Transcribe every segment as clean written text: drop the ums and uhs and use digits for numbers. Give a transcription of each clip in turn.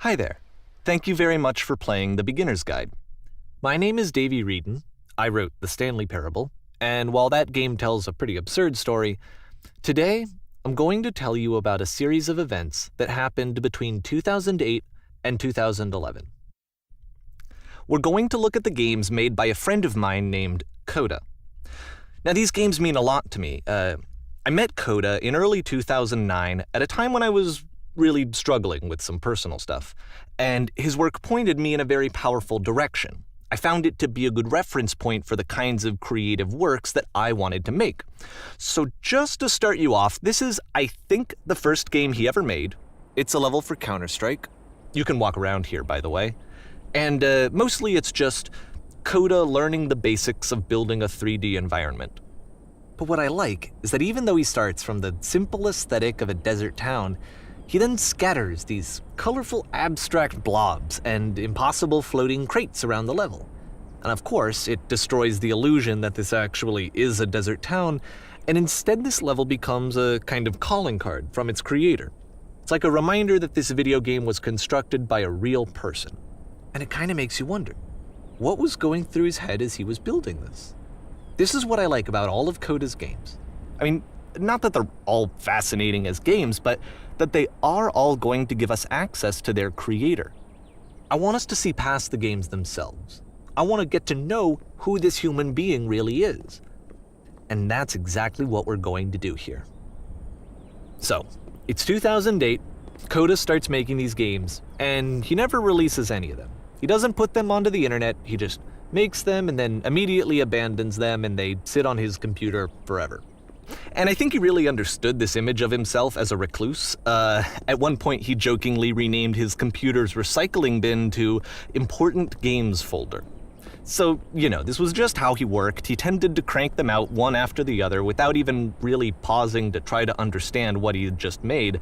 Hi there. Thank you very much for playing The Beginner's Guide. My name is Davey Reedon. I wrote The Stanley Parable, and while that game tells a pretty absurd story, today I'm going to tell you about a series of events that happened between 2008 and 2011. We're going to look at the games made by a friend of mine named Coda. Now, these games mean a lot to me. I met Coda in early 2009 at a time when I was really struggling with some personal stuff, and his work pointed me in a very powerful direction. I found it to be a good reference point for the kinds of creative works that I wanted to make. So just to start you off, this is, I think, the first game he ever made. It's a level for Counter-Strike. You can walk around here, by the way. And mostly it's just Coda learning the basics of building a 3D environment. But what I like is that even though he starts from the simple aesthetic of a desert town, he then scatters these colorful abstract blobs and impossible floating crates around the level. And of course, it destroys the illusion that this actually is a desert town, and instead this level becomes a kind of calling card from its creator. It's like a reminder that this video game was constructed by a real person. And it kind of makes you wonder, what was going through his head as he was building this? This is what I like about all of Coda's games. I mean, not that they're all fascinating as games, but that they are all going to give us access to their creator. I want us to see past the games themselves. I want to get to know who this human being really is. And that's exactly what we're going to do here. So, it's 2008, Coda starts making these games, and he never releases any of them. He doesn't put them onto the internet, he just makes them and then immediately abandons them, and they sit on his computer forever. And I think he really understood this image of himself as a recluse. At one point, he jokingly renamed his computer's recycling bin to Important Games Folder. So, this was just how he worked. He tended to crank them out one after the other without even really pausing to try to understand what he had just made,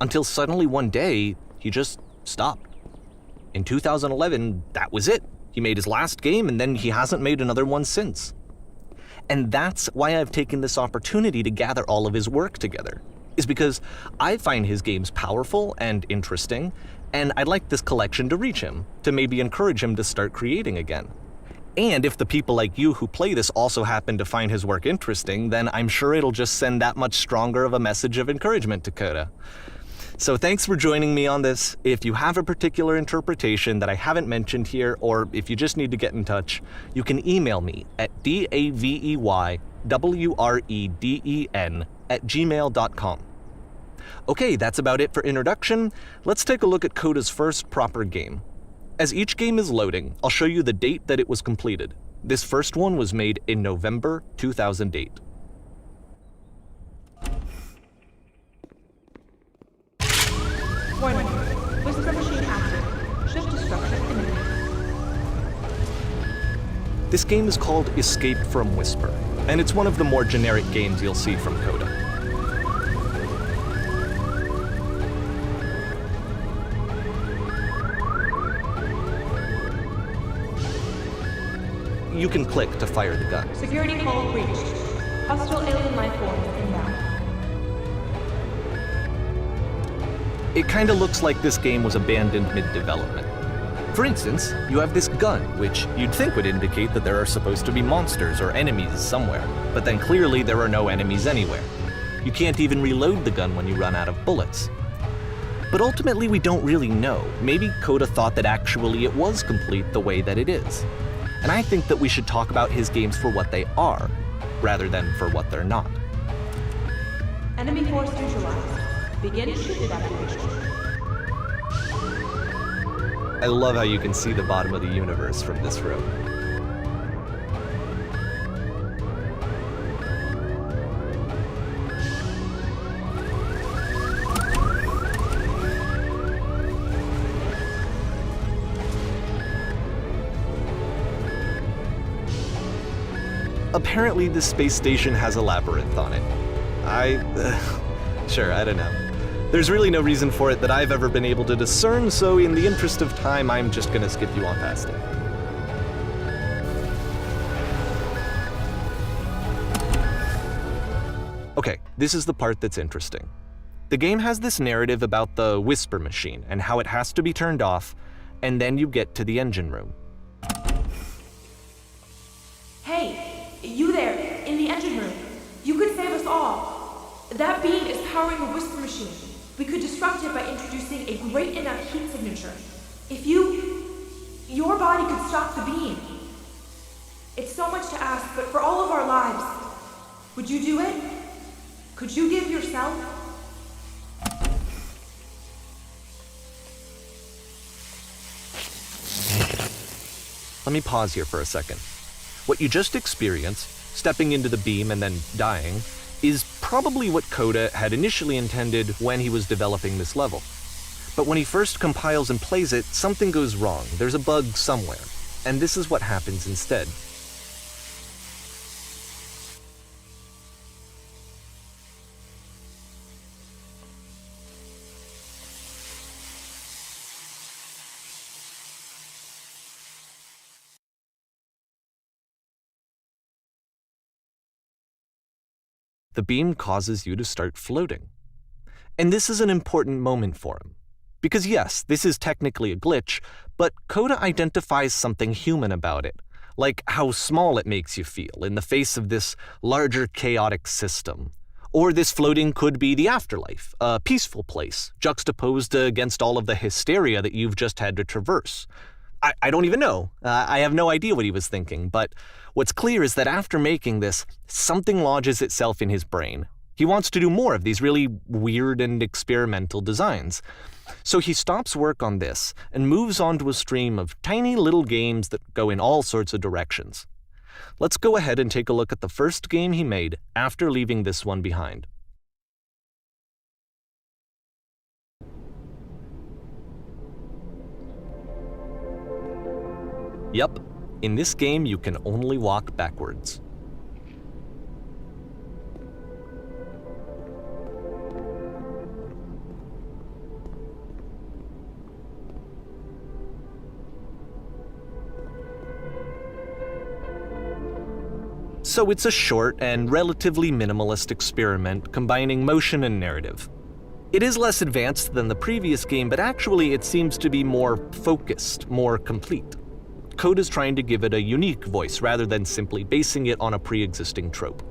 until suddenly one day, he just stopped. In 2011, that was it. He made his last game, and then he hasn't made another one since. And that's why I've taken this opportunity to gather all of his work together, is because I find his games powerful and interesting, and I'd like this collection to reach him, to maybe encourage him to start creating again. And if the people like you who play this also happen to find his work interesting, then I'm sure it'll just send that much stronger of a message of encouragement to Coda. So thanks for joining me on this. If you have a particular interpretation that I haven't mentioned here, or if you just need to get in touch, you can email me at daveywreden@gmail.com. Okay, that's about it for introduction. Let's take a look at Coda's first proper game. As each game is loading, I'll show you the date that it was completed. This first one was made in November 2008. Warning. Whisper machine active. Shift to structure imminent. This game is called Escape from Whisper, and it's one of the more generic games you'll see from Coda. You can click to fire the gun. Security call reached. Hostile alien life form inbound. It kinda looks like this game was abandoned mid-development. For instance, you have this gun, which you'd think would indicate that there are supposed to be monsters or enemies somewhere, but then clearly there are no enemies anywhere. You can't even reload the gun when you run out of bullets. But ultimately we don't really know. Maybe Coda thought that actually it was complete the way that it is. And I think that we should talk about his games for what they are, rather than for what they're not. Enemy force neutralized. Begin ship evacuation. I love how you can see the bottom of the universe from this room. Apparently this space station has a labyrinth on it. Sure, I don't know. There's really no reason for it that I've ever been able to discern, so in the interest of time, I'm just gonna skip you on past it. Okay, this is the part that's interesting. The game has this narrative about the whisper machine and how it has to be turned off, and then you get to the engine room. Hey, you there, in the engine room. You could save us all. That beam is powering the whisper machine. We could disrupt it by introducing a great enough heat signature. If your body could stop the beam. It's so much to ask, but for all of our lives, would you do it? Could you give yourself? Let me pause here for a second. What you just experienced, stepping into the beam and then dying, is probably what Coda had initially intended when he was developing this level. But when he first compiles and plays it, something goes wrong. There's a bug somewhere. And this is what happens instead. The beam causes you to start floating. And this is an important moment for him. Because yes, this is technically a glitch, but Coda identifies something human about it, like how small it makes you feel in the face of this larger chaotic system. Or this floating could be the afterlife, a peaceful place, juxtaposed against all of the hysteria that you've just had to traverse. I don't even know. I have no idea what he was thinking, but what's clear is that after making this, something lodges itself in his brain. He wants to do more of these really weird and experimental designs. So he stops work on this and moves on to a stream of tiny little games that go in all sorts of directions. Let's go ahead and take a look at the first game he made after leaving this one behind. Yep, in this game you can only walk backwards. So it's a short and relatively minimalist experiment combining motion and narrative. It is less advanced than the previous game, but actually it seems to be more focused, more complete. Coda's trying to give it a unique voice rather than simply basing it on a pre-existing trope.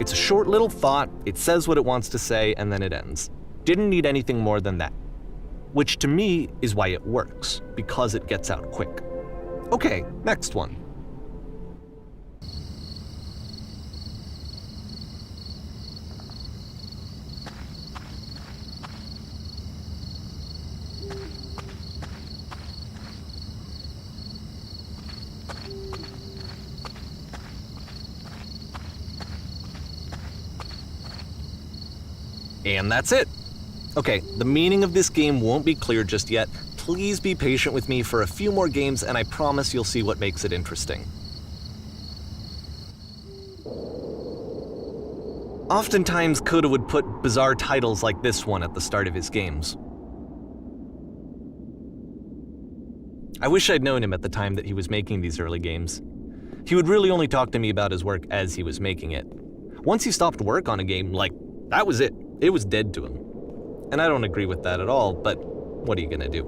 It's a short little thought, it says what it wants to say, and then it ends. Didn't need anything more than that. Which to me is why it works, because it gets out quick. Okay, next one. And that's it. Okay, the meaning of this game won't be clear just yet. Please be patient with me for a few more games and I promise you'll see what makes it interesting. Oftentimes, Coda would put bizarre titles like this one at the start of his games. I wish I'd known him at the time that he was making these early games. He would really only talk to me about his work as he was making it. Once he stopped work on a game, that was it. It was dead to him. And I don't agree with that at all, but what are you gonna do?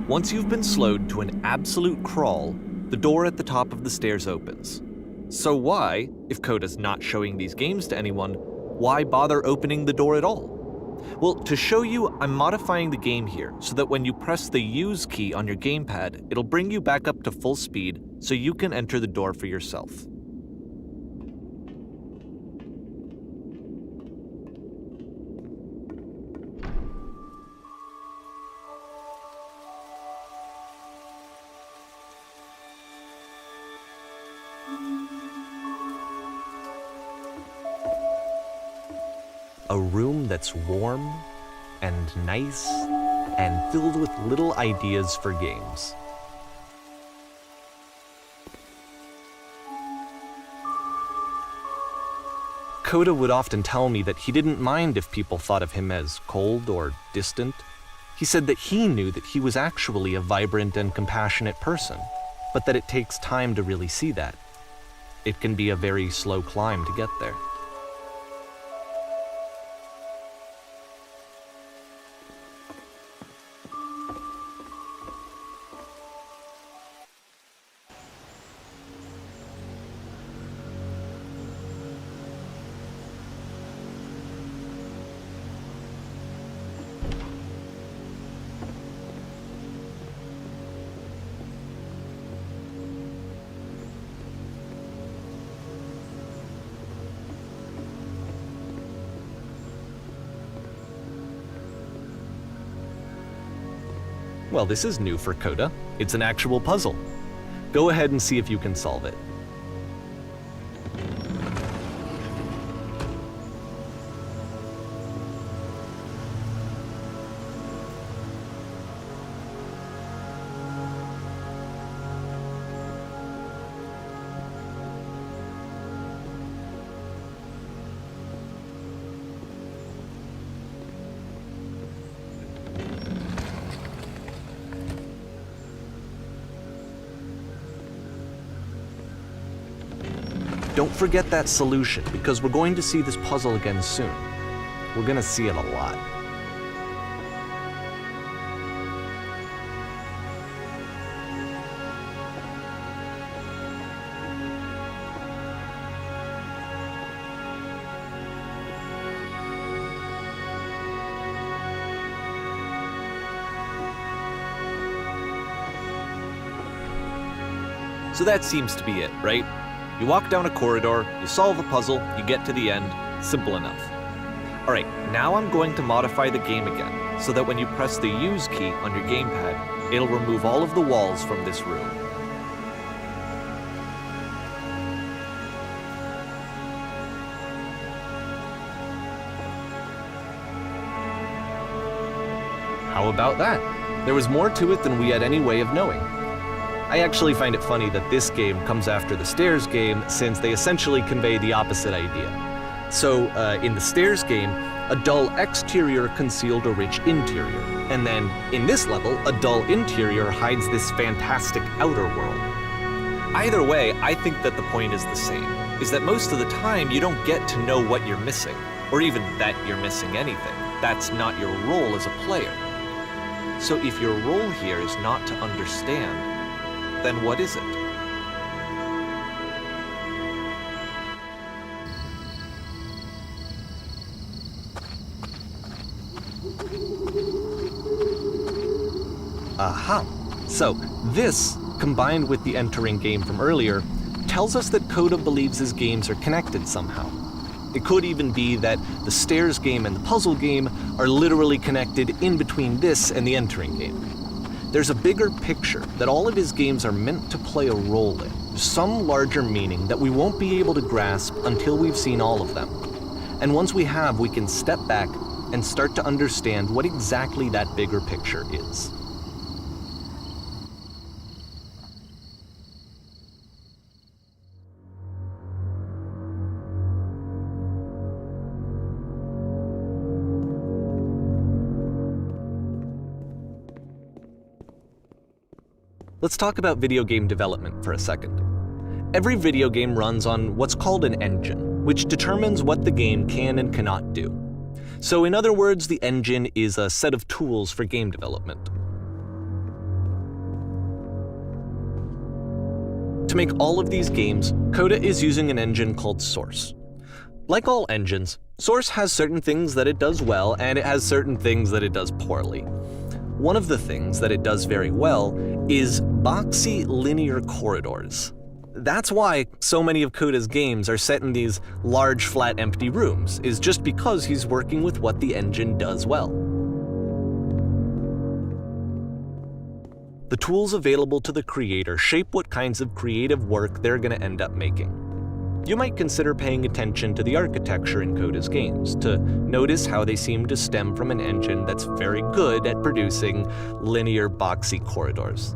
Once you've been slowed to an absolute crawl, the door at the top of the stairs opens. So why, if Coda's not showing these games to anyone, why bother opening the door at all? Well, to show you, I'm modifying the game here so that when you press the Use key on your gamepad, it'll bring you back up to full speed so you can enter the door for yourself. A room that's warm and nice and filled with little ideas for games. Coda would often tell me that he didn't mind if people thought of him as cold or distant. He said that he knew that he was actually a vibrant and compassionate person, but that it takes time to really see that. It can be a very slow climb to get there. Well, this is new for Coda. It's an actual puzzle. Go ahead and see if you can solve it. Don't forget that solution, because we're going to see this puzzle again soon. We're going to see it a lot. So that seems to be it, right? You walk down a corridor, you solve a puzzle, you get to the end. Simple enough. Alright, now I'm going to modify the game again, so that when you press the Use key on your gamepad, it'll remove all of the walls from this room. How about that? There was more to it than we had any way of knowing. I actually find it funny that this game comes after the Stairs game, since they essentially convey the opposite idea. So, in the Stairs game, a dull exterior concealed a rich interior, and then, in this level, a dull interior hides this fantastic outer world. Either way, I think that the point is the same, is that most of the time you don't get to know what you're missing, or even that you're missing anything. That's not your role as a player. So if your role here is not to understand, then what is it? Aha! So, this, combined with the entering game from earlier, tells us that Coda believes his games are connected somehow. It could even be that the Stairs game and the puzzle game are literally connected in between this and the entering game. There's a bigger picture that all of his games are meant to play a role in, some larger meaning that we won't be able to grasp until we've seen all of them. And once we have, we can step back and start to understand what exactly that bigger picture is. Let's talk about video game development for a second. Every video game runs on what's called an engine, which determines what the game can and cannot do. So in other words, the engine is a set of tools for game development. To make all of these games, Coda is using an engine called Source. Like all engines, Source has certain things that it does well, and it has certain things that it does poorly. One of the things that it does very well is boxy linear corridors. That's why so many of Coda's games are set in these large, flat, empty rooms, is just because he's working with what the engine does well. The tools available to the creator shape what kinds of creative work they're going to end up making. you might consider paying attention to the architecture in Coda's games, to notice how they seem to stem from an engine that's very good at producing linear, boxy corridors.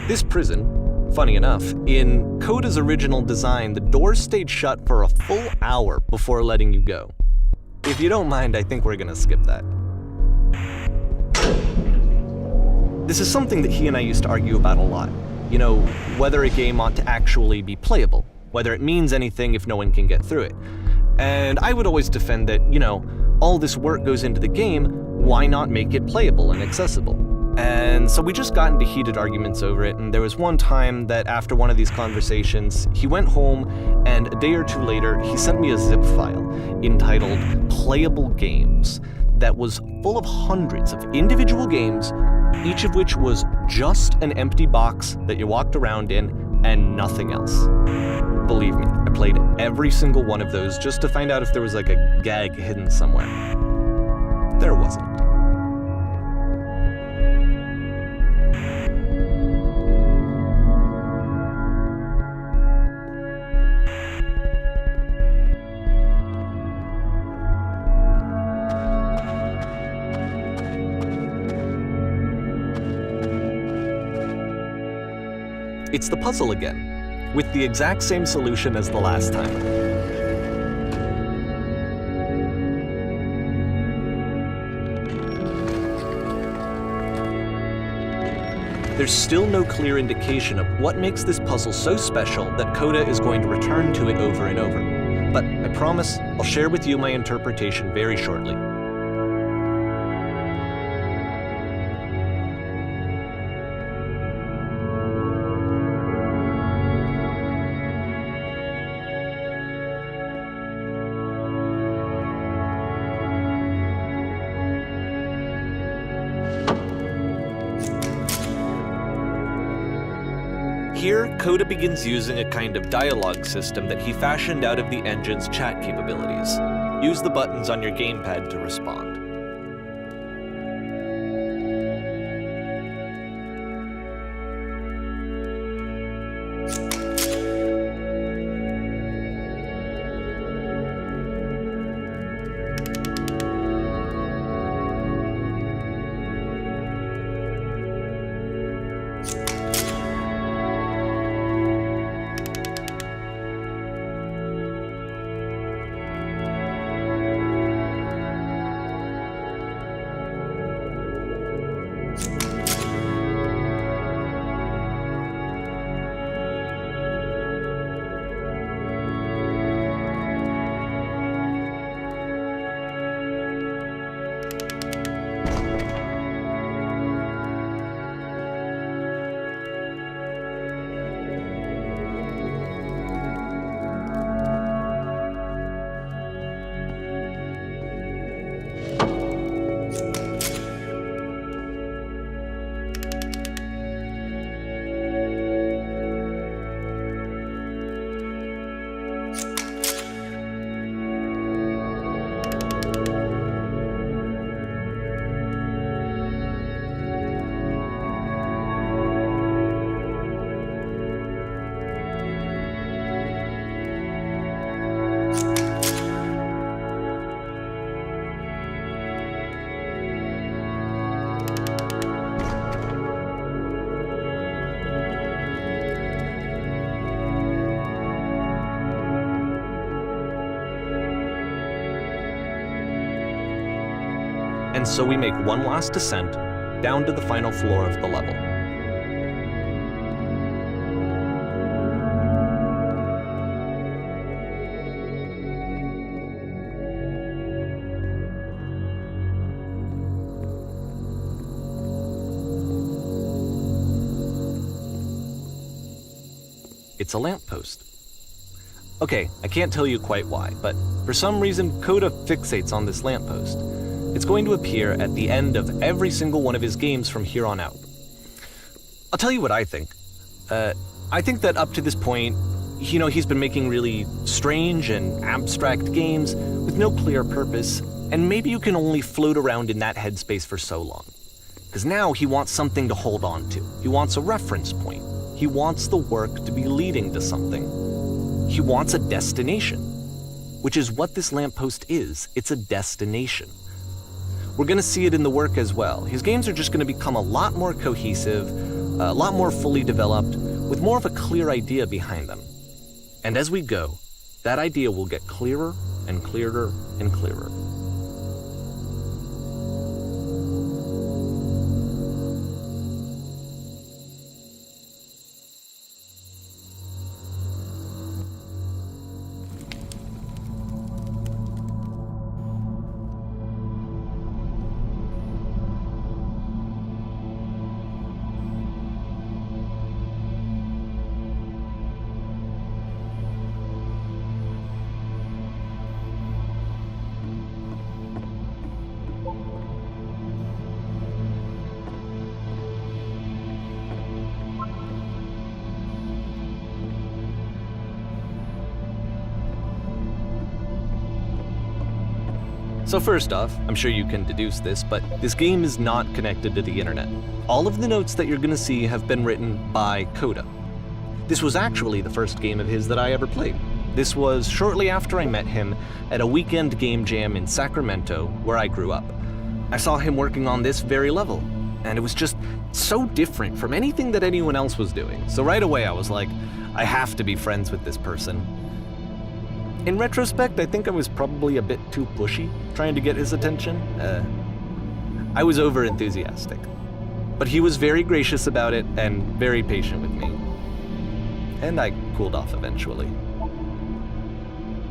This prison, funny enough, in Coda's original design, the doors stayed shut for a full hour before letting you go. If you don't mind, I think we're gonna skip that. This is something that he and I used to argue about a lot. You know, whether a game ought to actually be playable, whether it means anything if no one can get through it. And I would always defend that, all this work goes into the game, why not make it playable and accessible? And so we just got into heated arguments over it, and there was one time that after one of these conversations, he went home, and a day or two later, he sent me a zip file entitled Playable Games that was full of hundreds of individual games, each of which was just an empty box that you walked around in and nothing else. Believe me, I played every single one of those just to find out if there was like a gag hidden somewhere. There wasn't. It's the puzzle again, with the exact same solution as the last time. There's still no clear indication of what makes this puzzle so special that Coda is going to return to it over and over. But I promise I'll share with you my interpretation very shortly. Here, Coda begins using a kind of dialogue system that he fashioned out of the engine's chat capabilities. Use the buttons on your gamepad to respond. and so we make one last descent down to the final floor of the level. It's a lamppost. Okay, I can't tell you quite why, but for some reason, Coda fixates on this lamppost. It's going to appear at the end of every single one of his games from here on out. I'll tell you what I think. I think that up to this point, he's been making really strange and abstract games with no clear purpose, and maybe you can only float around in that headspace for so long. Because now he wants something to hold on to. He wants a reference point. He wants the work to be leading to something. He wants a destination, which is what this lamppost is. It's a destination. We're going to see it in the work as well. His games are just going to become a lot more cohesive, a lot more fully developed, with more of a clear idea behind them. And as we go, that idea will get clearer and clearer and clearer. So first off, I'm sure you can deduce this, but this game is not connected to the internet. All of the notes that you're gonna see have been written by Coda. This was actually the first game of his that I ever played. This was shortly after I met him at a weekend game jam in Sacramento, where I grew up. I saw him working on this very level, and it was just so different from anything that anyone else was doing. So right away I was like, I have to be friends with this person. In retrospect, I think I was probably a bit too pushy, trying to get his attention. I was over-enthusiastic. But he was very gracious about it and very patient with me. And I cooled off eventually.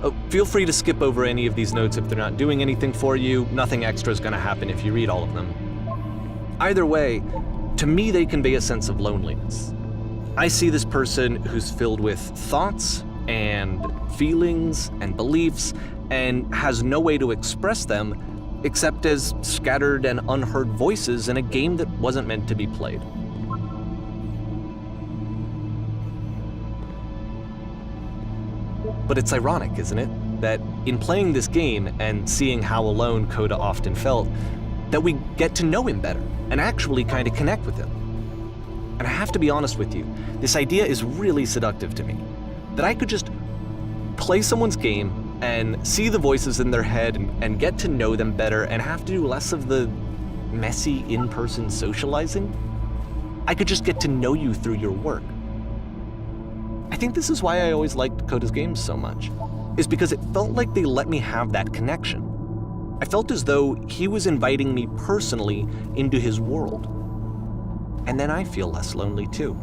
Oh, feel free to skip over any of these notes if they're not doing anything for you. Nothing extra is going to happen if you read all of them. Either way, to me they convey a sense of loneliness. I see this person who's filled with thoughts and feelings and beliefs and has no way to express them except as scattered and unheard voices in a game that wasn't meant to be played. But it's ironic, isn't it, that in playing this game and seeing how alone Coda often felt, that we get to know him better and actually kind of connect with him. And I have to be honest with you, this idea is really seductive to me. That I could just play someone's game and see the voices in their head and get to know them better and have to do less of the messy in-person socializing. I could just get to know you through your work. I think this is why I always liked Coda's games so much, is because it felt like they let me have that connection. I felt as though he was inviting me personally into his world. And then I feel less lonely too.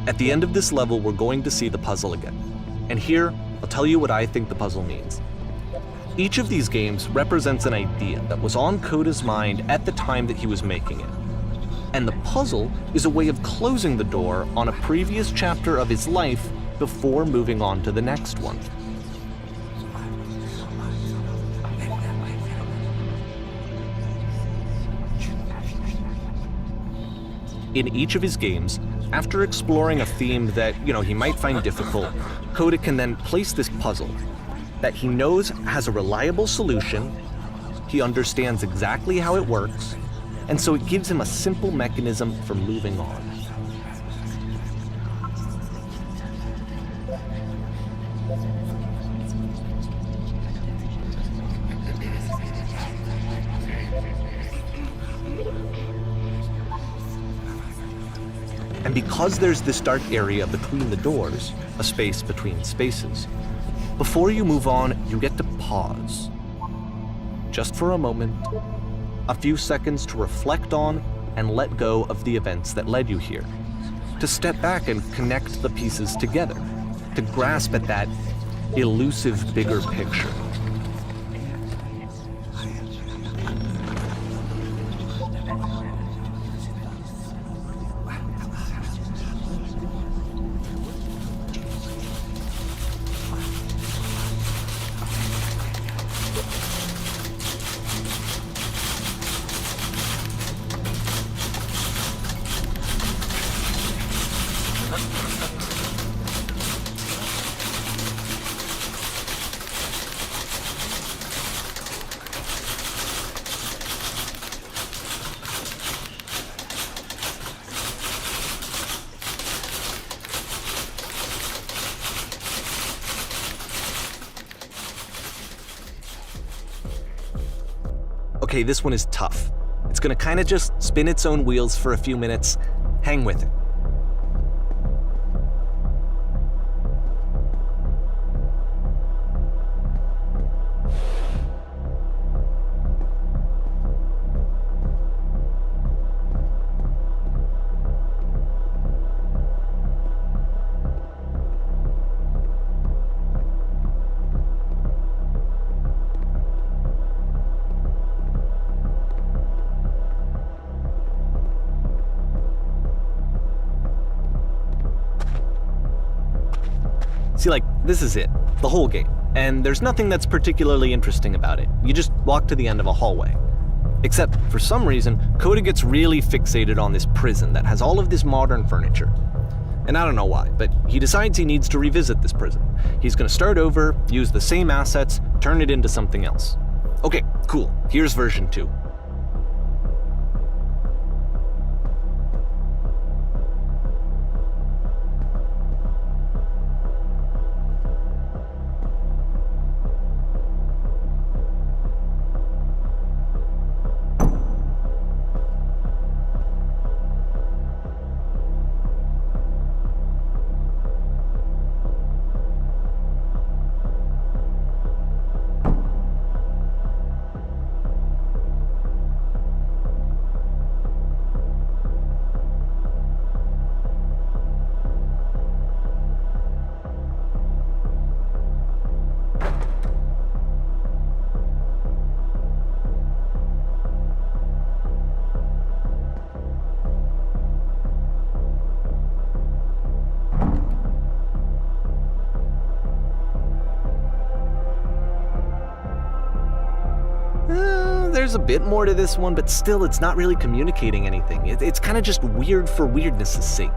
At the end of this level, we're going to see the puzzle again. And here, I'll tell you what I think the puzzle means. Each of these games represents an idea that was on Coda's mind at the time that he was making it. And the puzzle is a way of closing the door on a previous chapter of his life before moving on to the next one. In each of his games, after exploring a theme that, he might find difficult, Coda can then place this puzzle that he knows has a reliable solution, he understands exactly how it works, and so it gives him a simple mechanism for moving on. And because there's this dark area between the doors, a space between spaces, before you move on, you get to pause. Just for a moment, a few seconds to reflect on and let go of the events that led you here, to step back and connect the pieces together, to grasp at that elusive bigger picture. Okay, this one is tough. It's gonna kind of just spin its own wheels for a few minutes. Hang with it. See, like, this is it, the whole game. And there's nothing that's particularly interesting about it. You just walk to the end of a hallway. Except, for some reason, Coda gets really fixated on this prison that has all of this modern furniture. And I don't know why, but he decides he needs to revisit this prison. He's gonna start over, use the same assets, turn it into something else. Okay, cool, here's version 2. There's a bit more to this one, but still it's not really communicating anything. It's kind of just weird for weirdness' sake.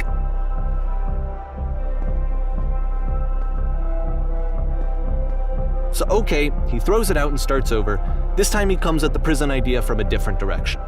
So okay, he throws it out and starts over. This time he comes at the prison idea from a different direction.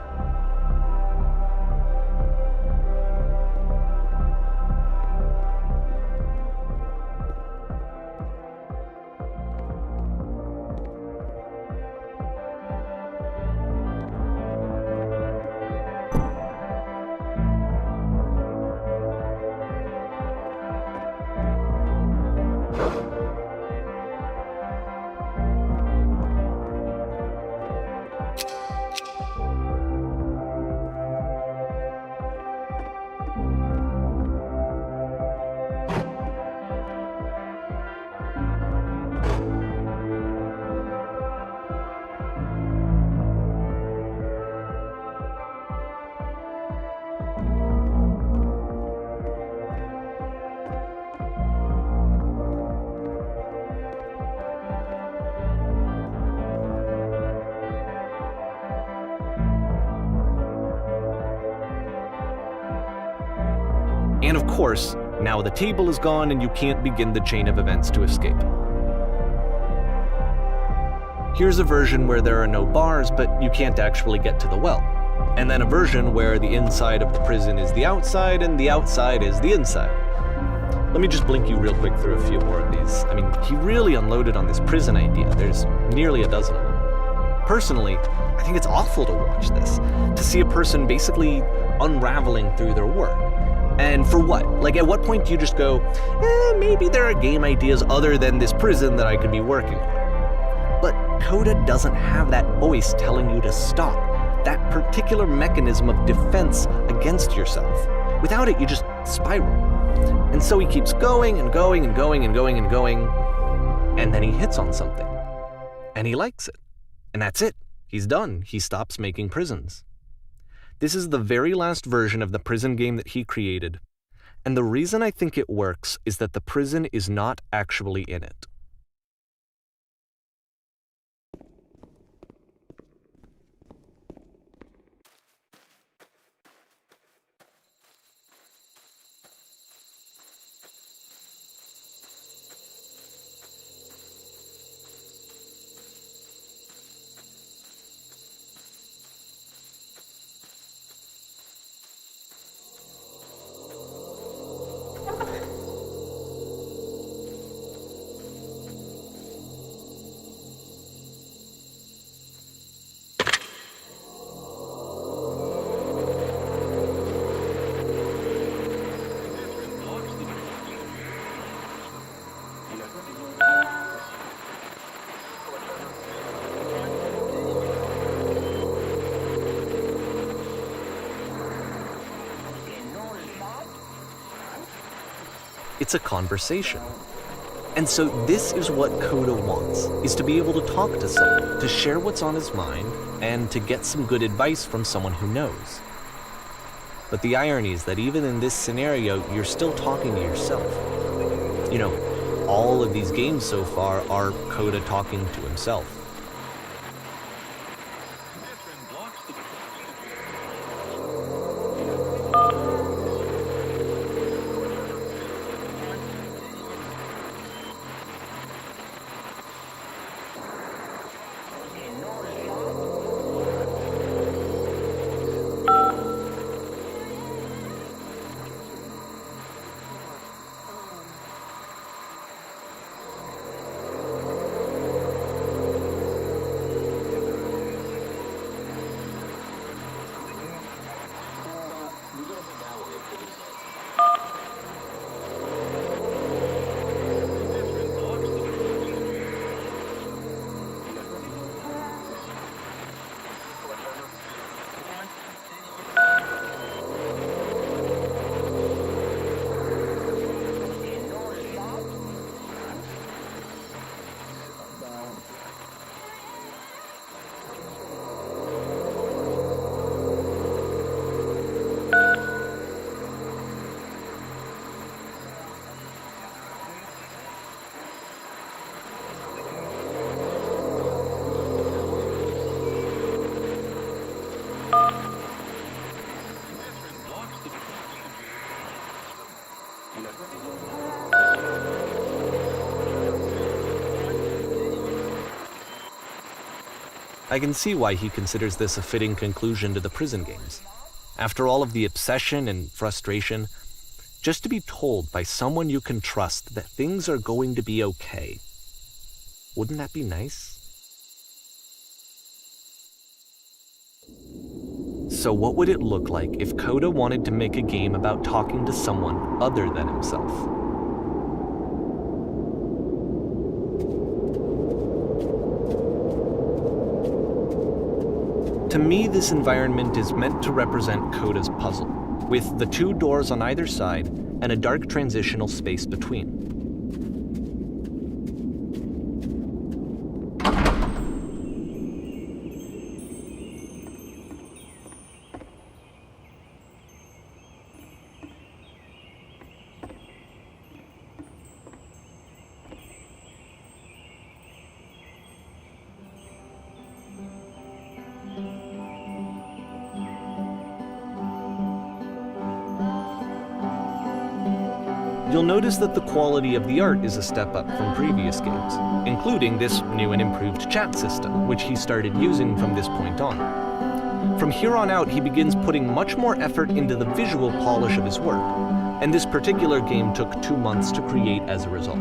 And of course, now the table is gone and you can't begin the chain of events to escape. Here's a version where there are no bars, but you can't actually get to the well. And then a version where the inside of the prison is the outside and the outside is the inside. Let me just blink you real quick through a few more of these. I mean, he really unloaded on this prison idea. There's nearly a dozen of them. Personally, I think it's awful to watch this, to see a person basically unraveling through their work. And for what? Like, at what point do you just go, maybe there are game ideas other than this prison that I could be working on? But Coda doesn't have that voice telling you to stop, that particular mechanism of defense against yourself. Without it, you just spiral. And so he keeps going and going and going and going and going, and then he hits on something. And he likes it. And that's it. He's done. He stops making prisons. This is the very last version of the prison game that he created, and the reason I think it works is that the prison is not actually in it. It's a conversation. And so this is what Coda wants, is to be able to talk to someone, to share what's on his mind, and to get some good advice from someone who knows. But the irony is that even in this scenario, you're still talking to yourself. You know, all of these games so far are Coda talking to himself. I can see why he considers this a fitting conclusion to the prison games. After all of the obsession and frustration, just to be told by someone you can trust that things are going to be okay. Wouldn't that be nice? So what would it look like if Coda wanted to make a game about talking to someone other than himself? To me, this environment is meant to represent Coda's puzzle, with the two doors on either side and a dark transitional space between. You'll notice that the quality of the art is a step up from previous games, including this new and improved chat system, which he started using from this point on. From here on out, he begins putting much more effort into the visual polish of his work, and this particular game took 2 months to create as a result.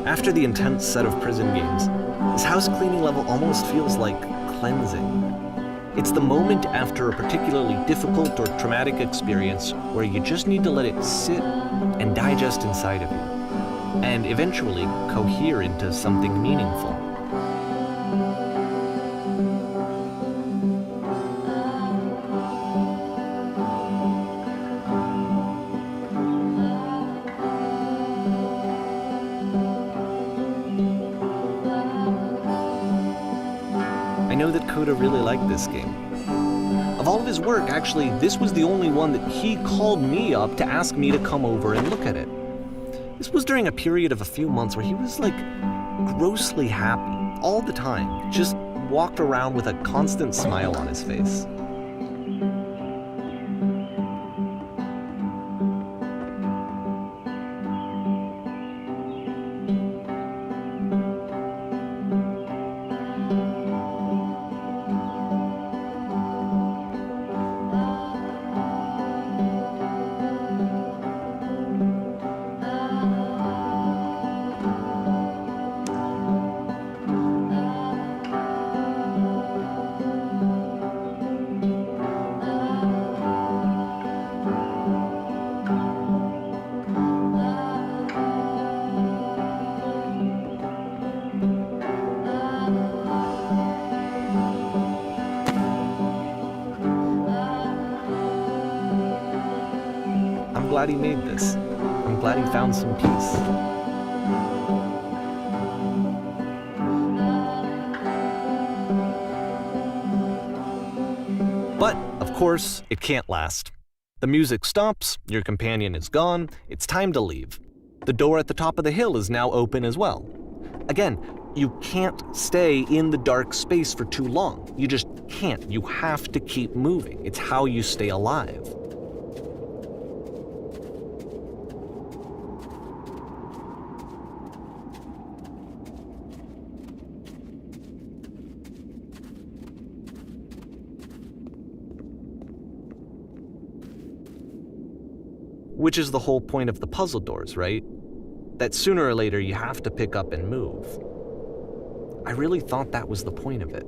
After the intense set of prison games, this house cleaning level almost feels like cleansing. It's the moment after a particularly difficult or traumatic experience where you just need to let it sit and digest inside of you, and eventually cohere into something meaningful. I know that Coda really liked this game. Of all of his work, actually, this was the only one that he called me up to ask me to come over and look at it. This was during a period of a few months where he was like grossly happy all the time, just walked around with a constant smile on his face. I'm glad he made this. I'm glad he found some peace. But, of course, it can't last. The music stops, your companion is gone, it's time to leave. The door at the top of the hill is now open as well. Again, you can't stay in the dark space for too long. You just can't. You have to keep moving. It's how you stay alive. Which is the whole point of the puzzle doors, right? That sooner or later you have to pick up and move. I really thought that was the point of it.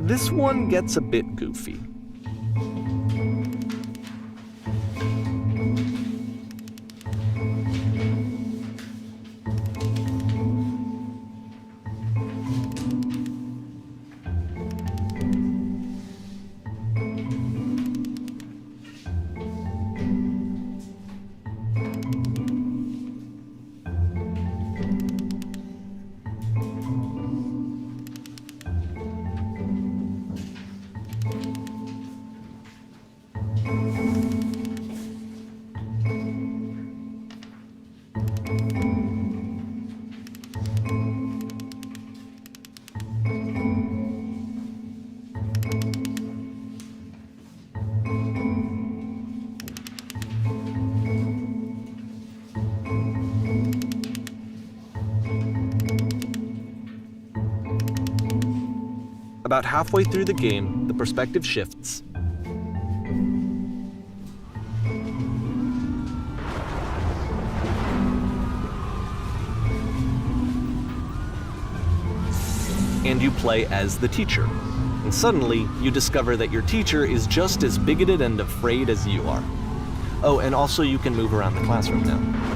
This one gets a bit goofy. About halfway through the game, the perspective shifts. And you play as the teacher. And suddenly, you discover that your teacher is just as bigoted and afraid as you are. Oh, and also you can move around the classroom now.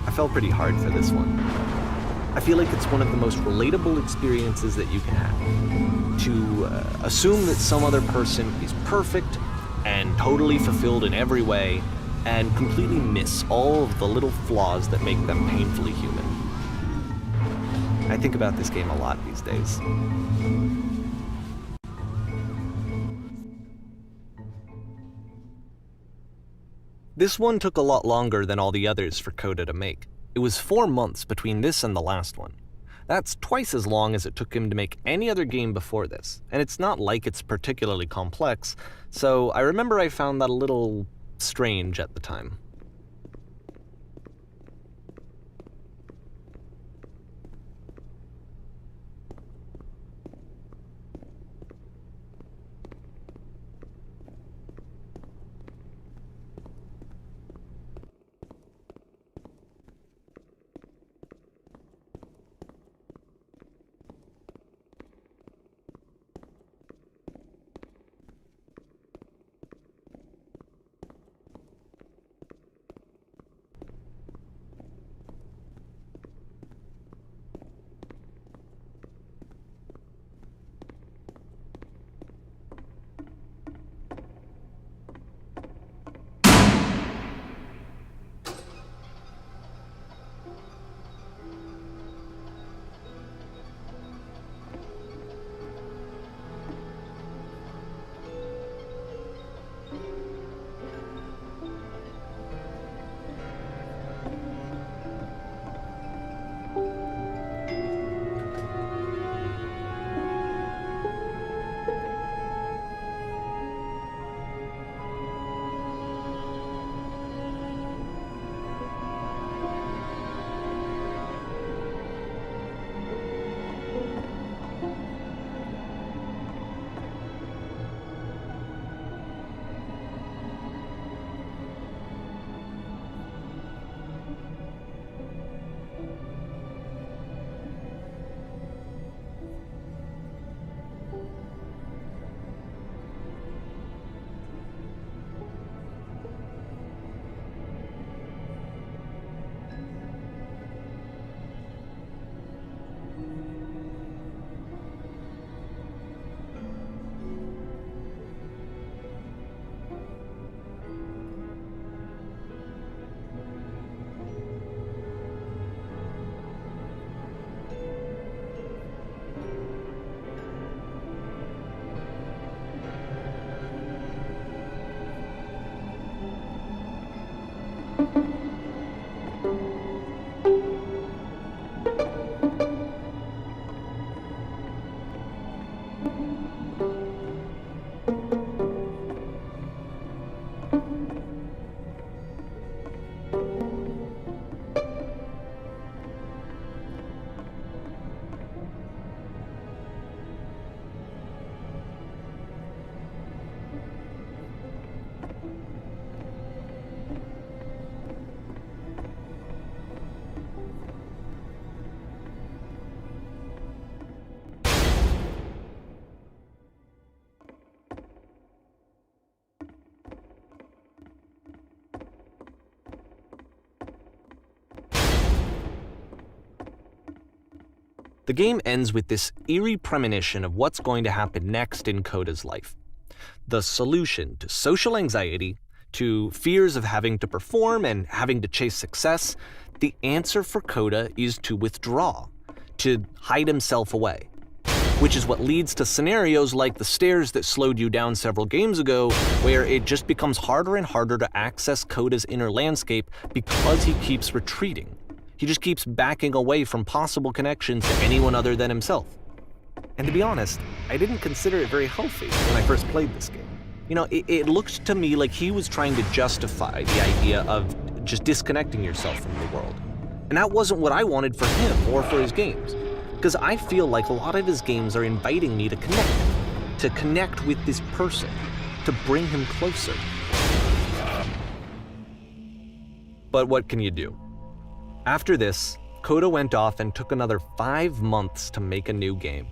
I fell pretty hard for this one. I feel like it's one of the most relatable experiences that you can have. To assume that some other person is perfect, and totally fulfilled in every way, and completely miss all of the little flaws that make them painfully human. I think about this game a lot these days. This one took a lot longer than all the others for Coda to make. It was 4 months between this and the last one. That's twice as long as it took him to make any other game before this, and it's not like it's particularly complex, so I remember I found that a little strange at the time. The game ends with this eerie premonition of what's going to happen next in Coda's life. The solution to social anxiety, to fears of having to perform and having to chase success, the answer for Coda is to withdraw, to hide himself away. Which is what leads to scenarios like the stairs that slowed you down several games ago, where it just becomes harder and harder to access Coda's inner landscape because he keeps retreating. He just keeps backing away from possible connections to anyone other than himself. And to be honest, I didn't consider it very healthy when I first played this game. You know, it looked to me like he was trying to justify the idea of just disconnecting yourself from the world. And that wasn't what I wanted for him or for his games. Because I feel like a lot of his games are inviting me to connect with this person, to bring him closer. But what can you do? After this, Coda went off and took another 5 months to make a new game.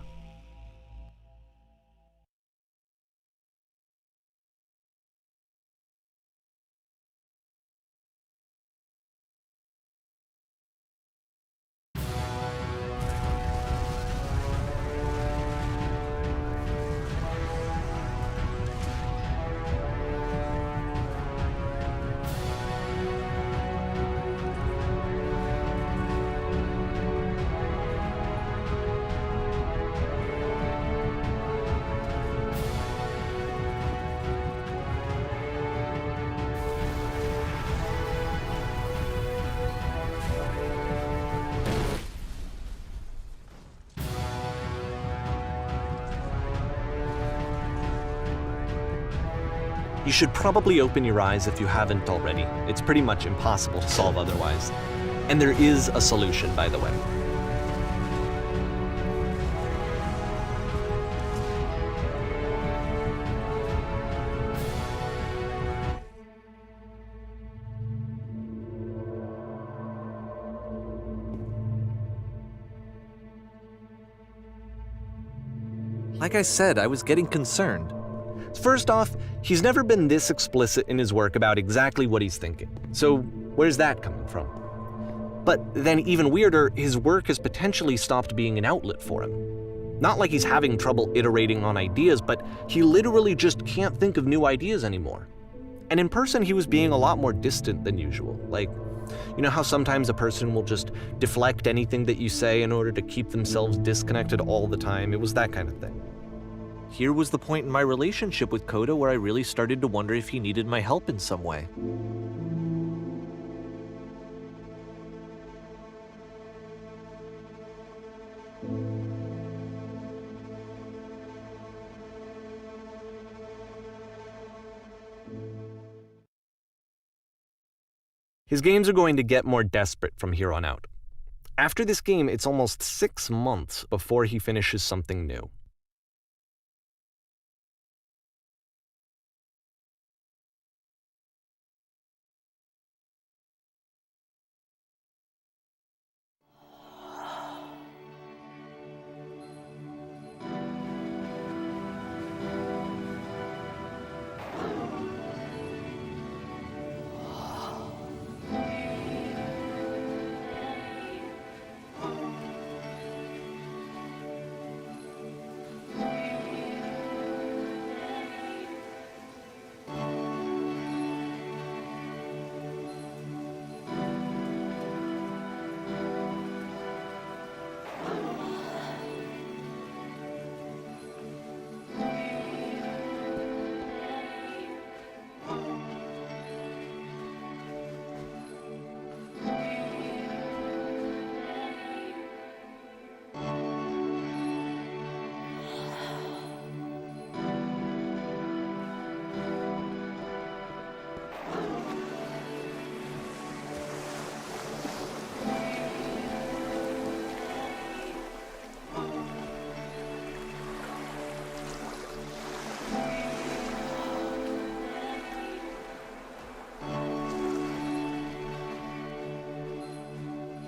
You should probably open your eyes if you haven't already. It's pretty much impossible to solve otherwise. And there is a solution, by the way. Like I said, I was getting concerned. First off, he's never been this explicit in his work about exactly what he's thinking. So where's that coming from? But then even weirder, his work has potentially stopped being an outlet for him. Not like he's having trouble iterating on ideas, but he literally just can't think of new ideas anymore. And in person, he was being a lot more distant than usual. Like, you know how sometimes a person will just deflect anything that you say in order to keep themselves disconnected all the time? It was that kind of thing. Here was the point in my relationship with Coda where I really started to wonder if he needed my help in some way. His games are going to get more desperate from here on out. After this game, it's almost 6 months before he finishes something new.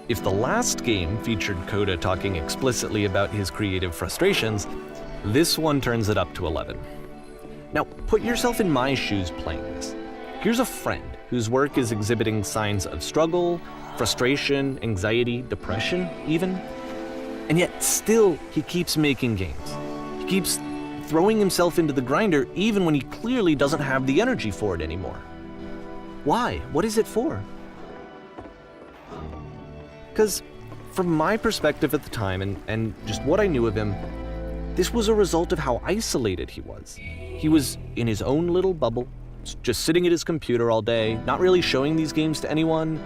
If the last game featured Coda talking explicitly about his creative frustrations, this one turns it up to 11. Now, put yourself in my shoes playing this. Here's a friend whose work is exhibiting signs of struggle, frustration, anxiety, depression, even. And yet, still, he keeps making games. He keeps throwing himself into the grinder even when he clearly doesn't have the energy for it anymore. Why? What is it for? Because from my perspective at the time and just what I knew of him, this was a result of how isolated he was. He was in his own little bubble, just sitting at his computer all day, not really showing these games to anyone,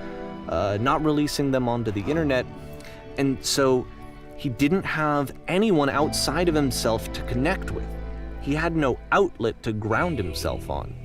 not releasing them onto the internet. And so he didn't have anyone outside of himself to connect with. He had no outlet to ground himself on.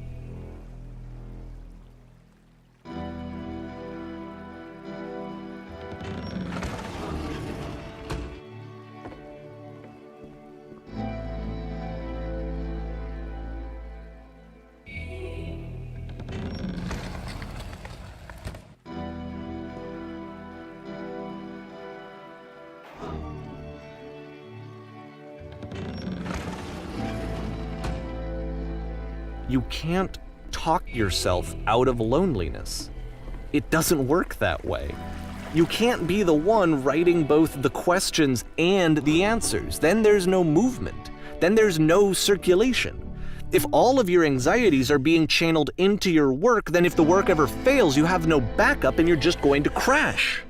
You can't talk yourself out of loneliness. It doesn't work that way. You can't be the one writing both the questions and the answers. Then there's no movement. Then there's no circulation. If all of your anxieties are being channeled into your work, then if the work ever fails, you have no backup and you're just going to crash.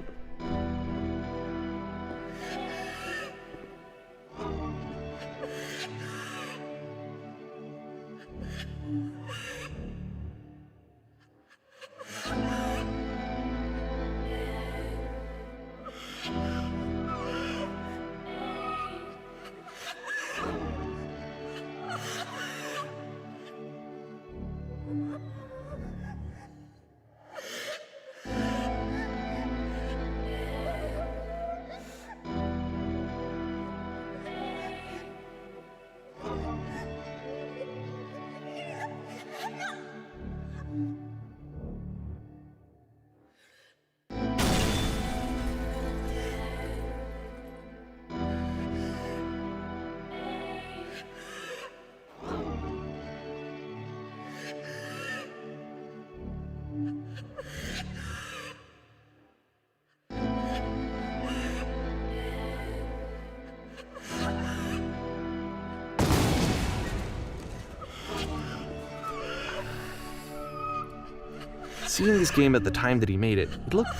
Seeing this game at the time that he made it, it looked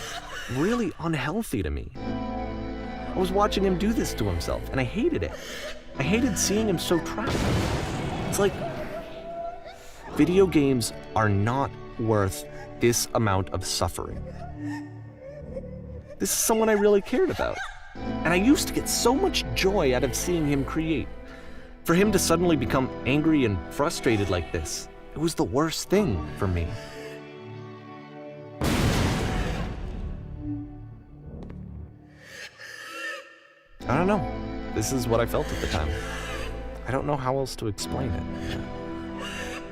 really unhealthy to me. I was watching him do this to himself, and I hated it. I hated seeing him so trapped. It's like, video games are not worth this amount of suffering. This is someone I really cared about. And I used to get so much joy out of seeing him create. For him to suddenly become angry and frustrated like this, it was the worst thing for me. I don't know. This is what I felt at the time. I don't know how else to explain it.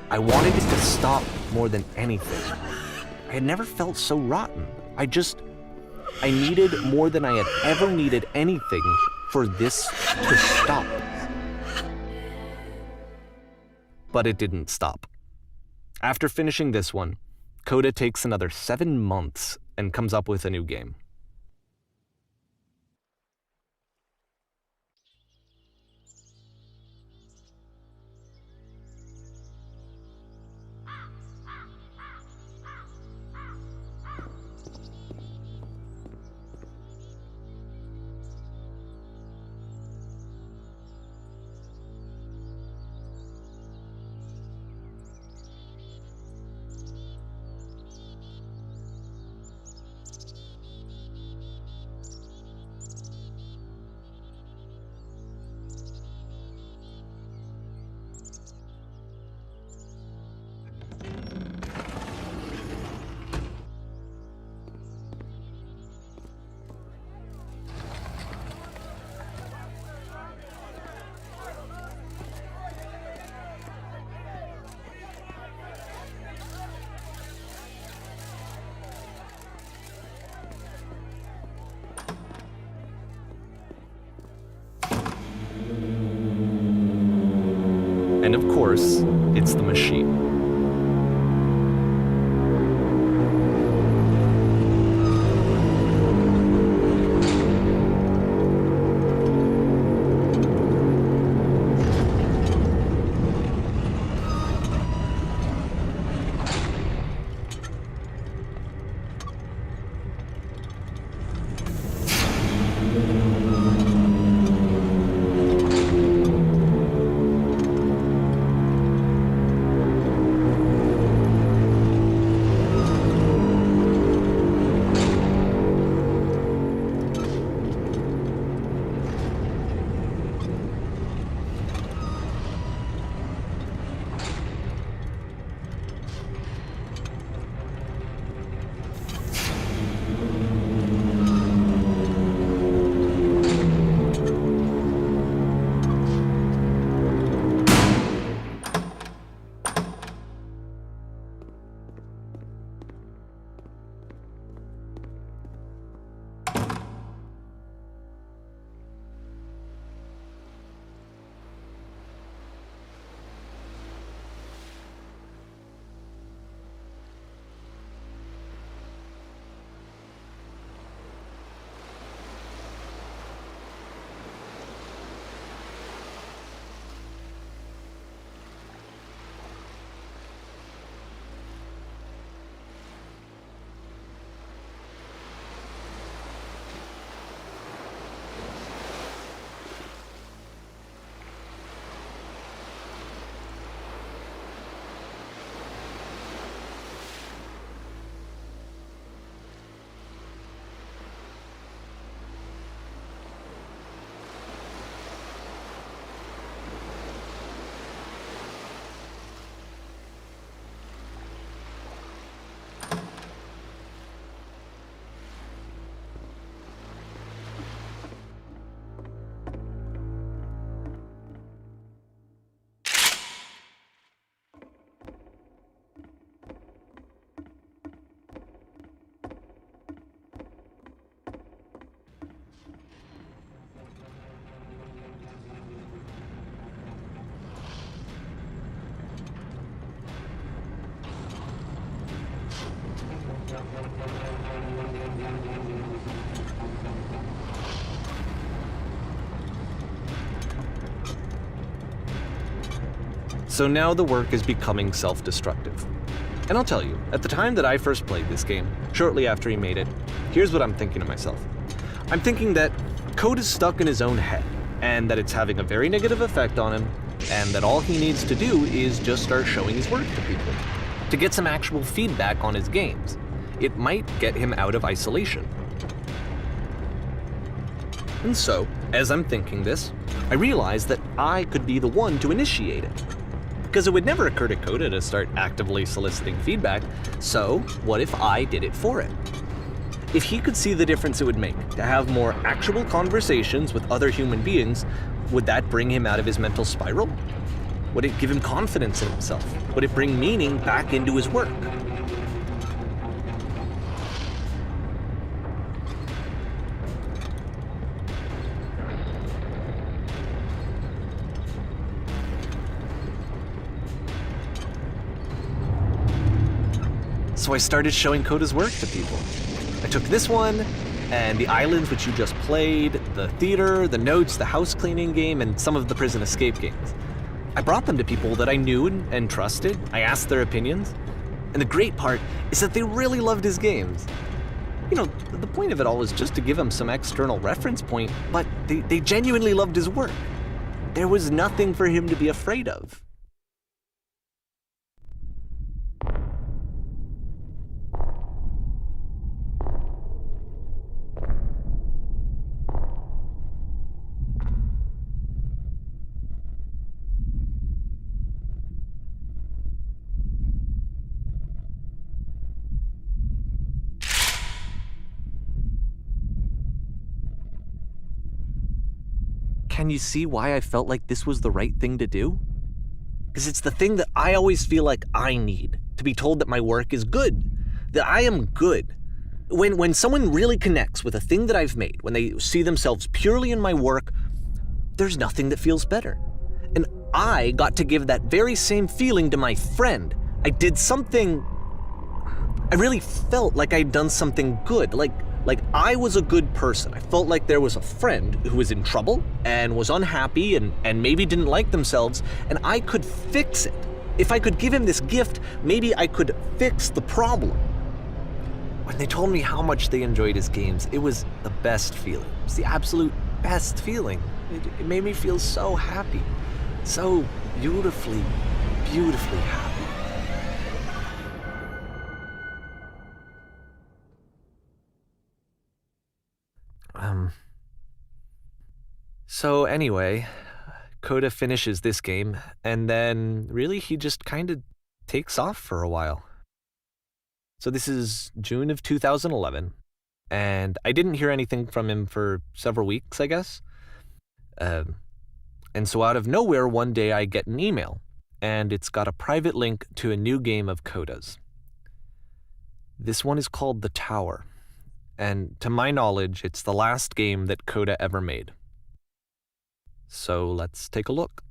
I wanted it to stop more than anything. I had never felt so rotten. I needed more than I had ever needed anything for this to stop. But it didn't stop. After finishing this one, Coda takes another 7 months and comes up with a new game. And of course, it's the machine. So now the work is becoming self-destructive. And I'll tell you, at the time that I first played this game, shortly after he made it, here's what I'm thinking to myself. I'm thinking that code is stuck in his own head, and that it's having a very negative effect on him, and that all he needs to do is just start showing his work to people, to get some actual feedback on his games. It might get him out of isolation. And so, as I'm thinking this, I realize that I could be the one to initiate it. Because it would never occur to Coda to start actively soliciting feedback, so what if I did it for him? If he could see the difference it would make to have more actual conversations with other human beings, would that bring him out of his mental spiral? Would it give him confidence in himself? Would it bring meaning back into his work? So I started showing Coda's work to people. I took this one, and the islands which you just played, the theater, the notes, the house cleaning game, and some of the prison escape games. I brought them to people that I knew and trusted. I asked their opinions. And the great part is that they really loved his games. You know, the point of it all was just to give him some external reference point, but they genuinely loved his work. There was nothing for him to be afraid of. Can you see why I felt like this was the right thing to do? Because it's the thing that I always feel like I need, to be told that my work is good, that I am good. When someone really connects with a thing that I've made, when they see themselves purely in my work, there's nothing that feels better. And I got to give that very same feeling to my friend. I did something, I really felt like I'd done something good, like I was a good person. I felt like there was a friend who was in trouble and was unhappy and maybe didn't like themselves, and I could fix it. If I could give him this gift, maybe I could fix the problem. When they told me how much they enjoyed his games, it was the best feeling. It was the absolute best feeling. It made me feel so happy, so beautifully, beautifully happy. So anyway, Coda finishes this game, and then really he just kind of takes off for a while. So this is June of 2011, and I didn't hear anything from him for several weeks, I guess. And so out of nowhere, one day I get an email, and it's got a private link to a new game of Coda's. This one is called The Tower, and to my knowledge, it's the last game that Coda ever made. So let's take a look.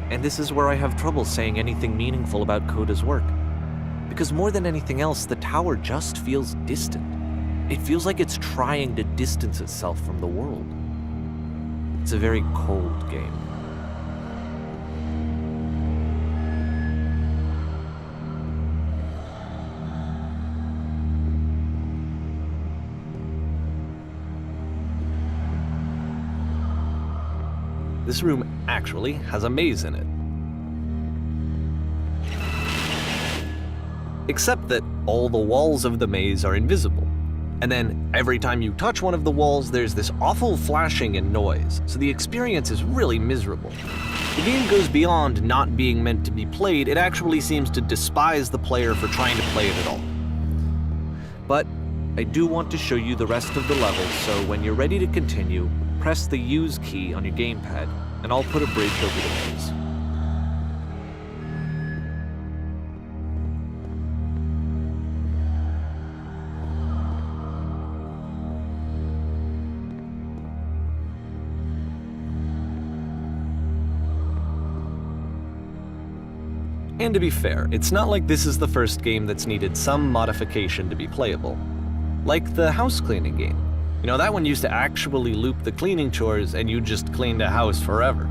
And this is where I have trouble saying anything meaningful about Coda's work. Because more than anything else, the tower just feels distant. It feels like it's trying to distance itself from the world. It's a very cold game. This room actually has a maze in it. Except that all the walls of the maze are invisible. And then every time you touch one of the walls, there's this awful flashing and noise, so the experience is really miserable. The game goes beyond not being meant to be played, it actually seems to despise the player for trying to play it at all. But I do want to show you the rest of the level, so when you're ready to continue, press the Use key on your gamepad, and I'll put a bridge over the maze. And to be fair, it's not like this is the first game that's needed some modification to be playable. Like the house cleaning game. You know, that one used to actually loop the cleaning chores and you just cleaned a house forever.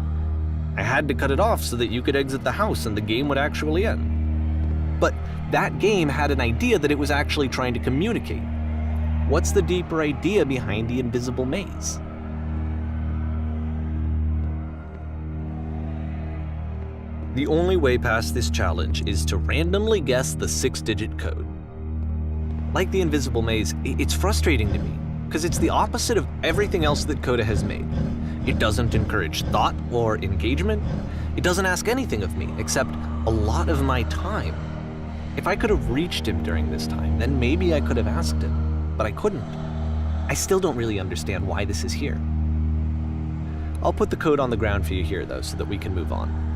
I had to cut it off so that you could exit the house and the game would actually end. But that game had an idea that it was actually trying to communicate. What's the deeper idea behind the invisible maze? The only way past this challenge is to randomly guess the 6-digit code. Like the invisible maze, it's frustrating to me, because it's the opposite of everything else that Coda has made. It doesn't encourage thought or engagement. It doesn't ask anything of me, except a lot of my time. If I could have reached him during this time, then maybe I could have asked him, but I couldn't. I still don't really understand why this is here. I'll put the code on the ground for you here, though, so that we can move on.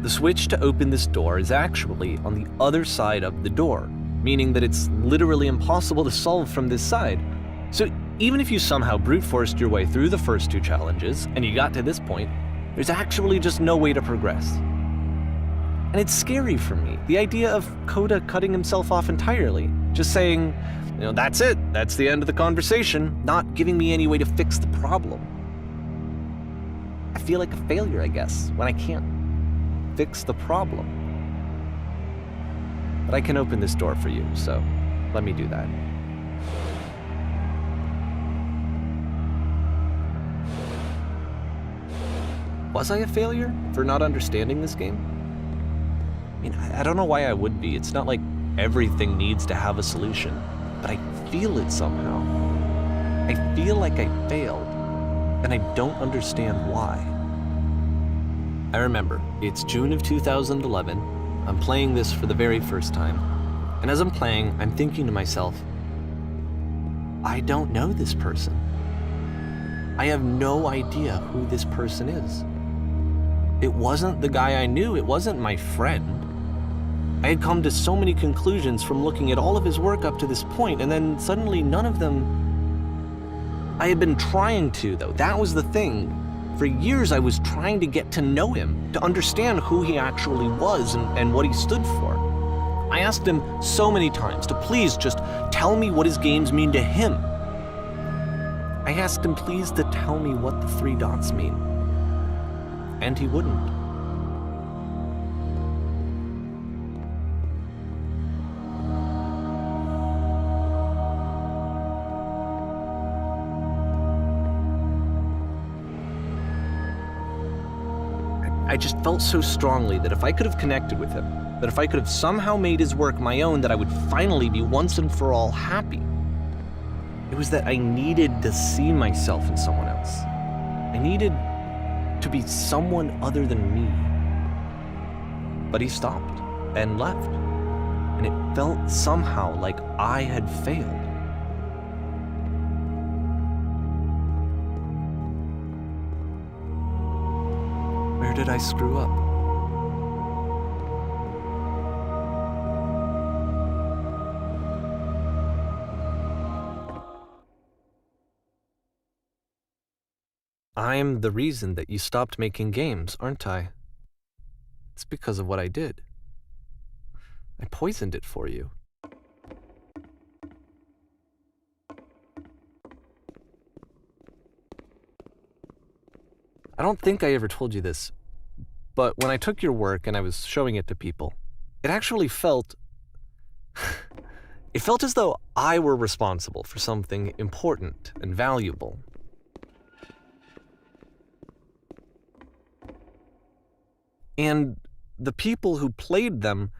The switch to open this door is actually on the other side of the door, meaning that it's literally impossible to solve from this side. So even if you somehow brute forced your way through the first 2 challenges and you got to this point, there's actually just no way to progress. And it's scary for me, the idea of Coda cutting himself off entirely, just saying, you know, that's it, that's the end of the conversation, not giving me any way to fix the problem. I feel like a failure, I guess, when I can't fix the problem. But I can open this door for you, so let me do that. Was I a failure for not understanding this game? I mean, I don't know why I would be. It's not like everything needs to have a solution, but I feel it somehow. I feel like I failed, and I don't understand why. I remember, it's June of 2011, I'm playing this for the very first time, and as I'm playing, I'm thinking to myself, I don't know this person. I have no idea who this person is. It wasn't the guy I knew, it wasn't my friend. I had come to so many conclusions from looking at all of his work up to this point, and then suddenly none of them... I had been trying to, though, that was the thing. For years, I was trying to get to know him, to understand who he actually was and what he stood for. I asked him so many times to please just tell me what his games mean to him. I asked him please to tell me what the 3 dots mean. And he wouldn't. I just felt so strongly that if I could have connected with him, that if I could have somehow made his work my own, that I would finally be once and for all happy. It was that I needed to see myself in someone else. I needed to be someone other than me. But he stopped and left, and it felt somehow like I had failed. Where did I screw up? I'm the reason that you stopped making games, aren't I? It's because of what I did. I poisoned it for you. I don't think I ever told you this, but when I took your work and I was showing it to people, it actually felt... it felt as though I were responsible for something important and valuable. And the people who played them,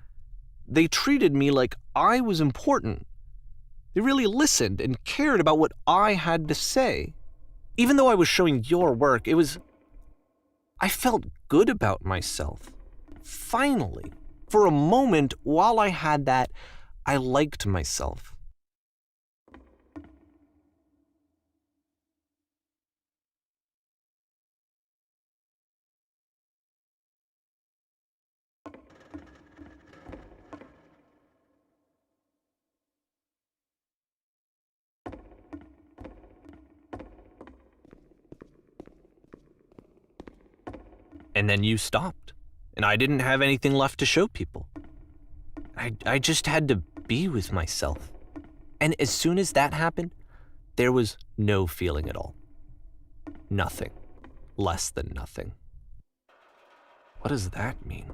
they treated me like I was important. They really listened and cared about what I had to say. Even though I was showing your work, I felt good about myself. Finally, for a moment, while I had that, I liked myself. And then you stopped, and I didn't have anything left to show people. I just had to be with myself. And as soon as that happened, there was no feeling at all. Nothing. Less than nothing. What does that mean?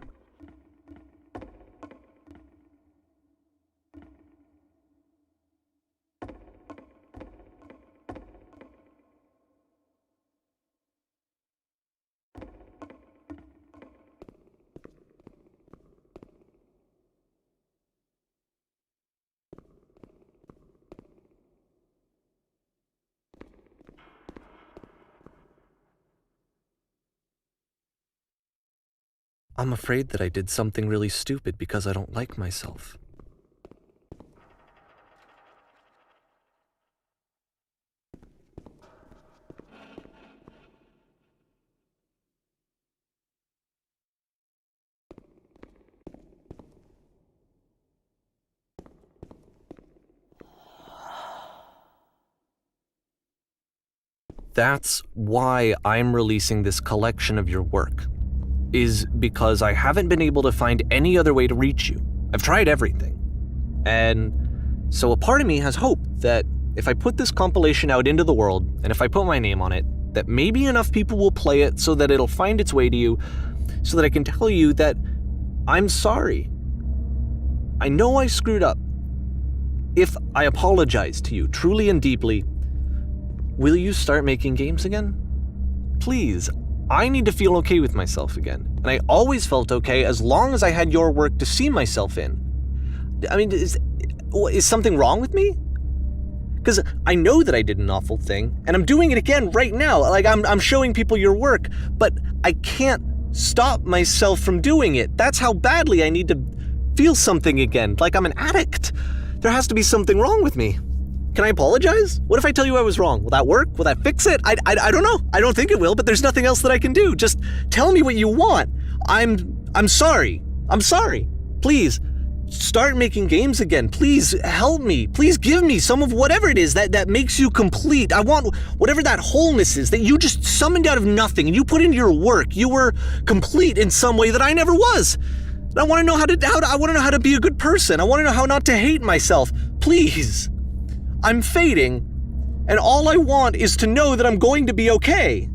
I'm afraid that I did something really stupid because I don't like myself. That's why I'm releasing this collection of your work, is because I haven't been able to find any other way to reach you. I've tried everything. And so a part of me has hope that if I put this compilation out into the world, and if I put my name on it, that maybe enough people will play it so that it'll find its way to you, so that I can tell you that I'm sorry. I know I screwed up. If I apologize to you truly and deeply, will you start making games again? Please, I need to feel okay with myself again. And I always felt okay as long as I had your work to see myself in. I mean, is something wrong with me? Because I know that I did an awful thing, and I'm doing it again right now. Like, I'm showing people your work, but I can't stop myself from doing it. That's how badly I need to feel something again, like I'm an addict. There has to be something wrong with me. Can I apologize? What if I tell you I was wrong? Will that work? Will that fix it? I don't know. I don't think it will, but there's nothing else that I can do. Just tell me what you want. I'm sorry. I'm sorry. Please, start making games again. Please help me. Please give me some of whatever it is that makes you complete. I want whatever that wholeness is that you just summoned out of nothing and you put into your work. You were complete in some way that I never was. And I want to know how to be a good person. I want to know how not to hate myself. Please. I'm fading, and all I want is to know that I'm going to be okay.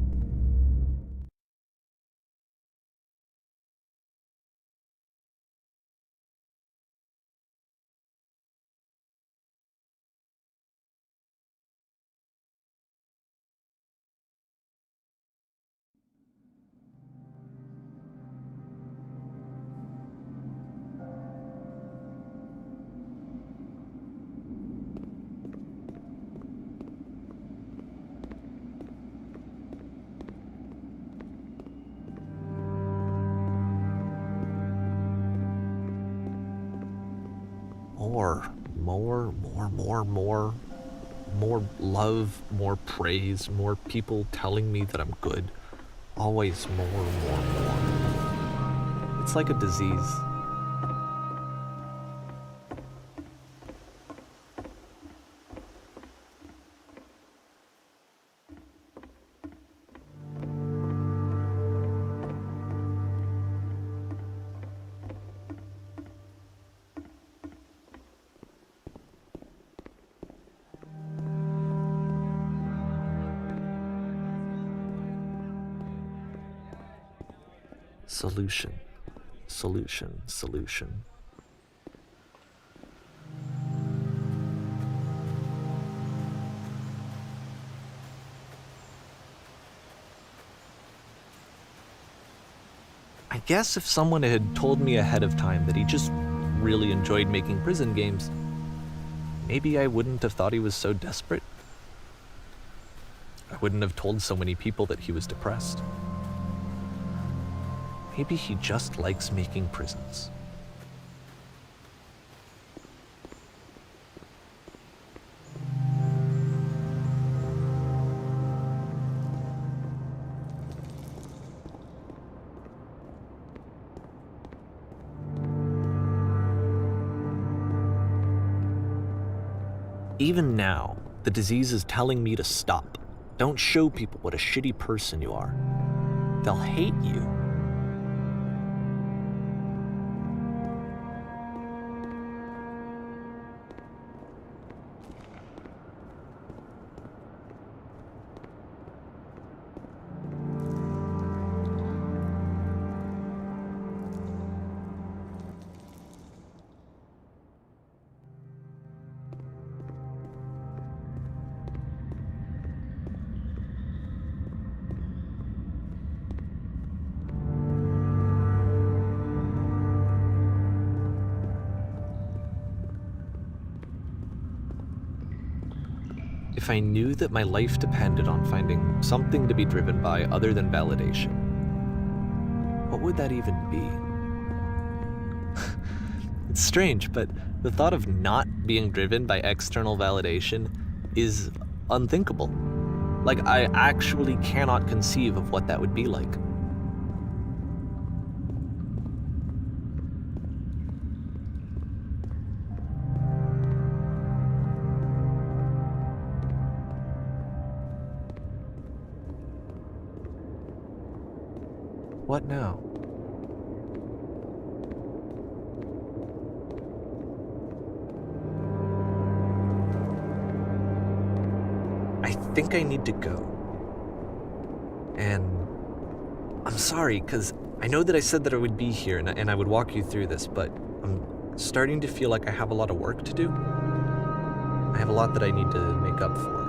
More love, more praise, more people telling me that I'm good. Always more. It's like a disease. Solution. I guess if someone had told me ahead of time that he just really enjoyed making prison games, maybe I wouldn't have thought he was so desperate. I wouldn't have told so many people that he was depressed. Maybe he just likes making prisons. Even now, the disease is telling me to stop. Don't show people what a shitty person you are. They'll hate you. If I knew that my life depended on finding something to be driven by other than validation, what would that even be? It's strange, but the thought of not being driven by external validation is unthinkable. Like, I actually cannot conceive of what that would be like. What now? I think I need to go. And I'm sorry, because I know that I said that I would be here and I would walk you through this, but I'm starting to feel like I have a lot of work to do. I have a lot that I need to make up for,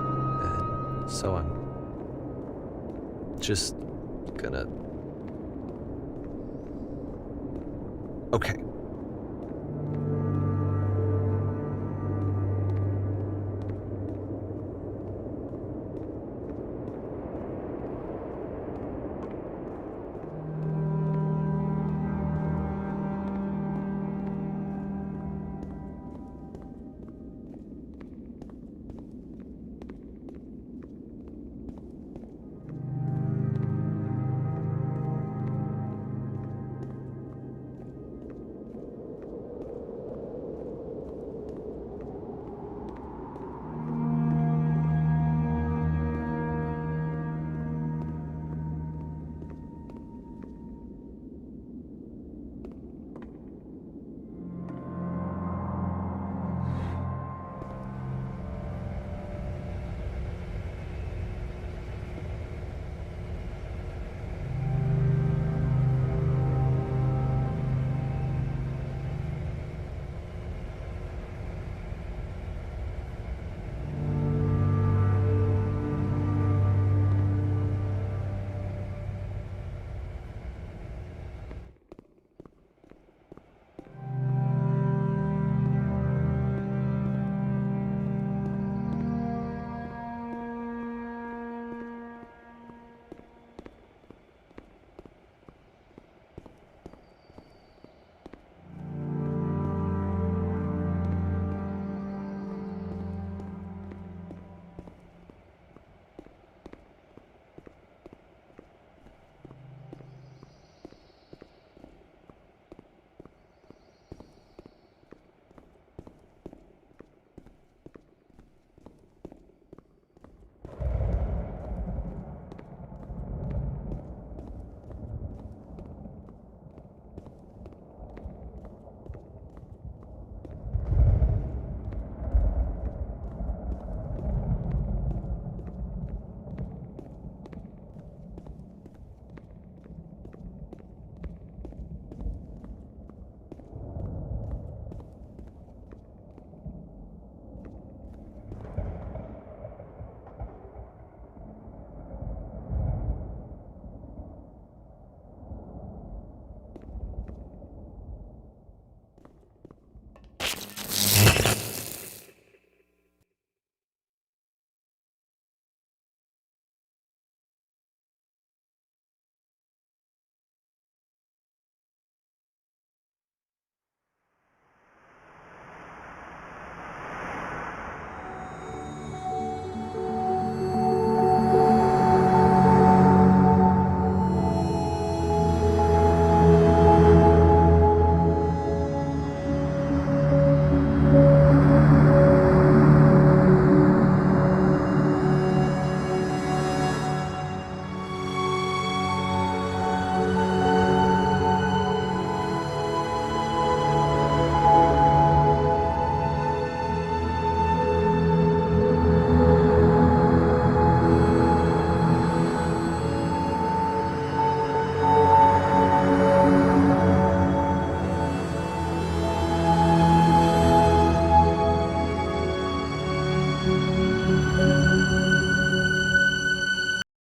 and so I'm just gonna... Okay.